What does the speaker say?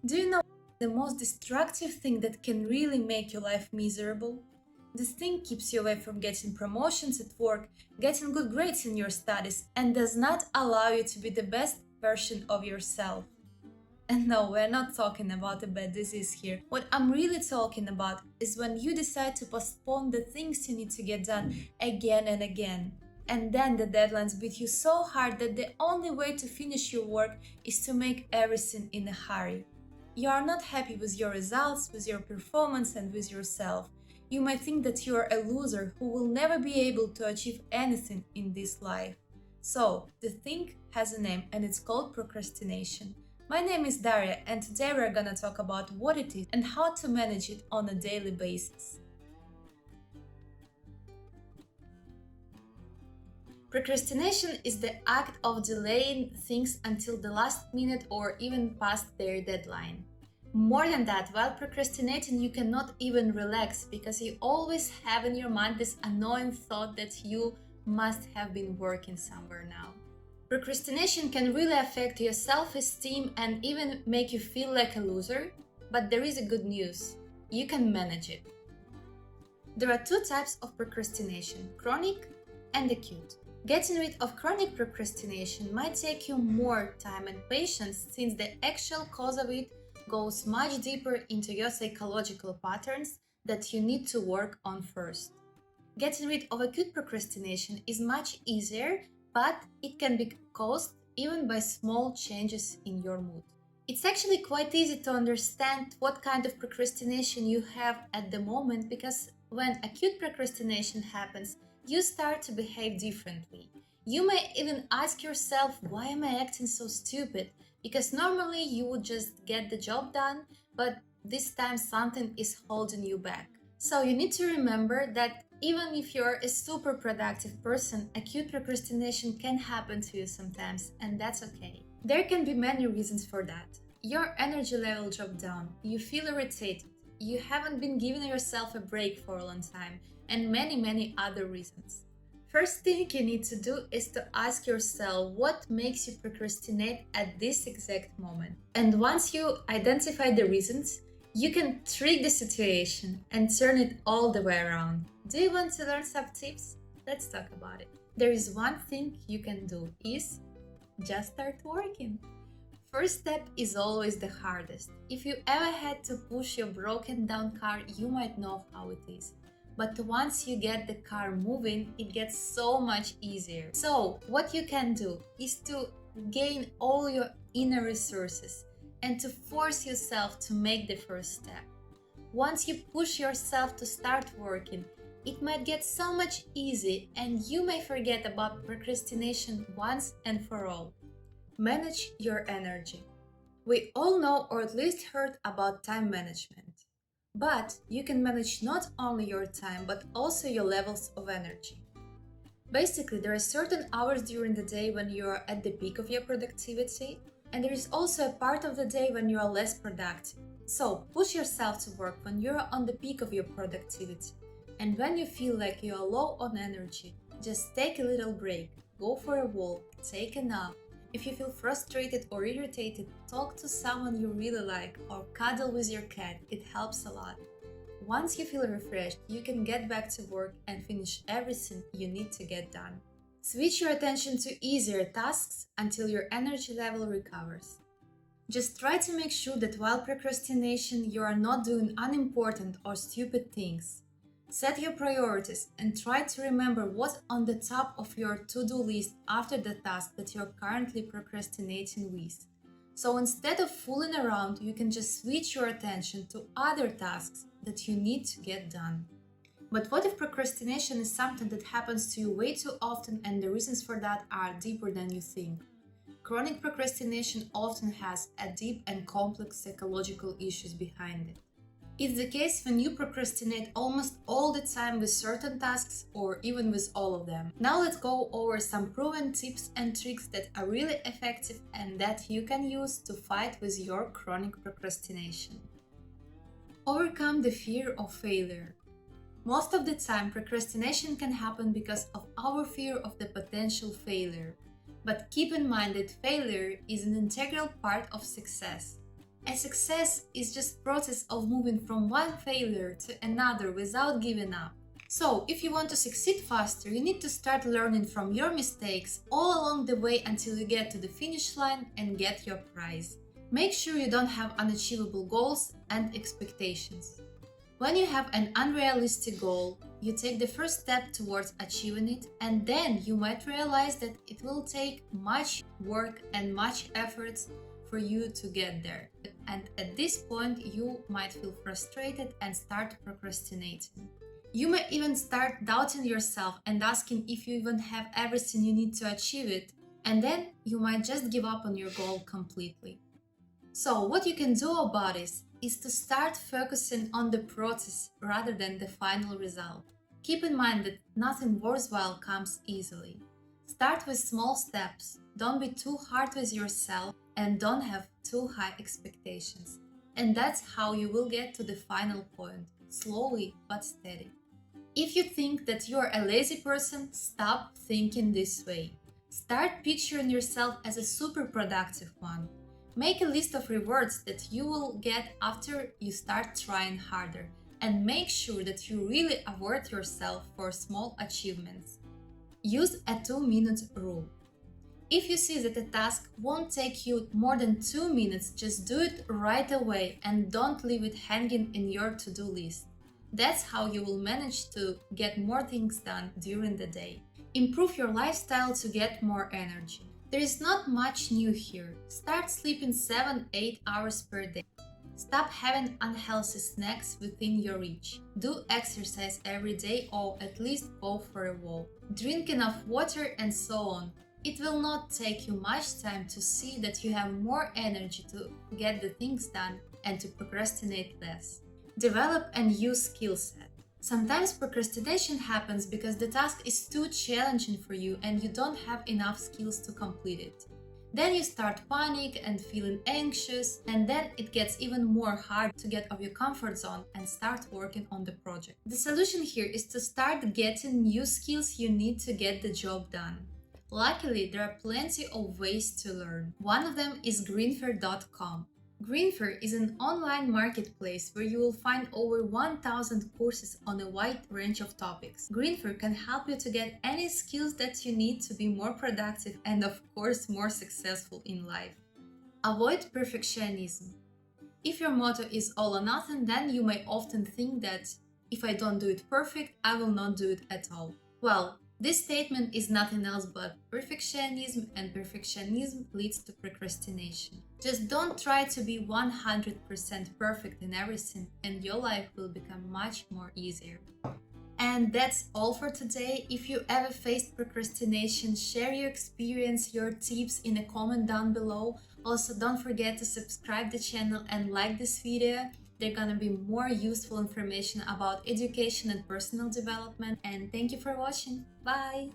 Do you know the most destructive thing that can really make your life miserable? This thing keeps you away from getting promotions at work, getting good grades in your studies, and does not allow you to be the best version of yourself. And no, we're not talking about a bad disease here. What I'm really talking about is when you decide to postpone the things you need to get done again and again. And then the deadlines beat you so hard that the only way to finish your work is to make everything in a hurry. You are not happy with your results, with your performance, and with yourself. You might think that you are a loser who will never be able to achieve anything in this life. So, the thing has a name and it's called procrastination. My name is Daria, and today we're gonna talk about what it is and how to manage it on a daily basis. Procrastination is the act of delaying things until the last minute or even past their deadline. More than that, while procrastinating, you cannot even relax because you always have in your mind this annoying thought that you must have been working somewhere now. Procrastination can really affect your self-esteem and even make you feel like a loser, but there is a good news. You can manage it. There are two types of procrastination, chronic and acute. Getting rid of chronic procrastination might take you more time and patience since the actual cause of it goes much deeper into your psychological patterns that you need to work on first. Getting rid of acute procrastination is much easier, but it can be caused even by small changes in your mood. It's actually quite easy to understand what kind of procrastination you have at the moment because when acute procrastination happens, you start to behave differently. You may even ask yourself, why am I acting so stupid? Because normally you would just get the job done, but this time something is holding you back. So you need to remember that even if you're a super productive person, acute procrastination can happen to you sometimes, and that's okay. There can be many reasons for that. Your energy level dropped down, you feel irritated, you haven't been giving yourself a break for a long time, and many other reasons. First thing you need to do is to ask yourself what makes you procrastinate at this exact moment. And once you identify the reasons, you can trick the situation and turn it all the way around. Do you want to learn some tips? Let's talk about it. There is one thing you can do is just start working. First step is always the hardest. If you ever had to push your broken down car, you might know how it is. But once you get the car moving, it gets so much easier. So, what you can do is to gain all your inner resources and to force yourself to make the first step. Once you push yourself to start working, it might get so much easier and you may forget about procrastination once and for all. Manage your energy. We all know or at least heard about time management. But you can manage not only your time but also your levels of energy. Basically, there are certain hours during the day when you are at the peak of your productivity, and there is also a part of the day when you are less productive. So, push yourself to work when you are on the peak of your productivity. And when you feel like you are low on energy, just take a little break, go for a walk, take a nap. If you feel frustrated or irritated, talk to someone you really like or cuddle with your cat, it helps a lot. Once you feel refreshed, you can get back to work and finish everything you need to get done. Switch your attention to easier tasks until your energy level recovers. Just try to make sure that while procrastination, you are not doing unimportant or stupid things. Set your priorities and try to remember what's on the top of your to-do list after the task that you're currently procrastinating with. So instead of fooling around, you can just switch your attention to other tasks that you need to get done. But what if procrastination is something that happens to you way too often and the reasons for that are deeper than you think? Chronic procrastination often has a deep and complex psychological issues behind it. It's the case when you procrastinate almost all the time with certain tasks or even with all of them. Now let's go over some proven tips and tricks that are really effective and that you can use to fight with your chronic procrastination. Overcome the fear of failure. Most of the time, procrastination can happen because of our fear of the potential failure. But keep in mind that failure is an integral part of success. A success is just process of moving from one failure to another without giving up. So, if you want to succeed faster, you need to start learning from your mistakes all along the way until you get to the finish line and get your prize. Make sure you don't have unachievable goals and expectations. When you have an unrealistic goal, you take the first step towards achieving it, and then you might realize that it will take much work and much effort for you to get there. And at this point, you might feel frustrated and start procrastinating. You may even start doubting yourself and asking if you even have everything you need to achieve it, and then you might just give up on your goal completely. So, what you can do about this is to start focusing on the process rather than the final result. Keep in mind that nothing worthwhile comes easily. Start with small steps, don't be too hard with yourself, and don't have too high expectations. And that's how you will get to the final point, slowly but steady. If you think that you are a lazy person, stop thinking this way. Start picturing yourself as a super productive one. Make a list of rewards that you will get after you start trying harder, and make sure that you really award yourself for small achievements. Use a 2-minute rule. If you see that a task won't take you more than 2 minutes, just do it right away and don't leave it hanging in your to-do list. That's how you will manage to get more things done during the day. Improve your lifestyle to get more energy. There is not much new here. Start sleeping 7-8 hours per day. Stop having unhealthy snacks within your reach. Do exercise every day or at least go for a walk. Drink enough water and so on. It will not take you much time to see that you have more energy to get the things done and to procrastinate less. Develop a new skill set. Sometimes procrastination happens because the task is too challenging for you and you don't have enough skills to complete it. Then you start panic and feeling anxious, and then it gets even more hard to get out of your comfort zone and start working on the project. The solution here is to start getting new skills you need to get the job done. Luckily, there are plenty of ways to learn. One of them is greenfair.com. Greenfair is an online marketplace where you will find over 1,000 courses on a wide range of topics. Greenfair can help you to get any skills that you need to be more productive and, of course, more successful in life. Avoid perfectionism. If your motto is all or nothing, then you may often think that if I don't do it perfect, I will not do it at all. Well, this statement is nothing else but perfectionism, and perfectionism leads to procrastination. Just don't try to be 100% perfect in everything, and your life will become much more easier. And that's all for today. If you ever faced procrastination, share your experience, your tips in a comment down below. Also, don't forget to subscribe the channel and like this video. There's gonna be more useful information about education and personal development. And thank you for watching. Bye!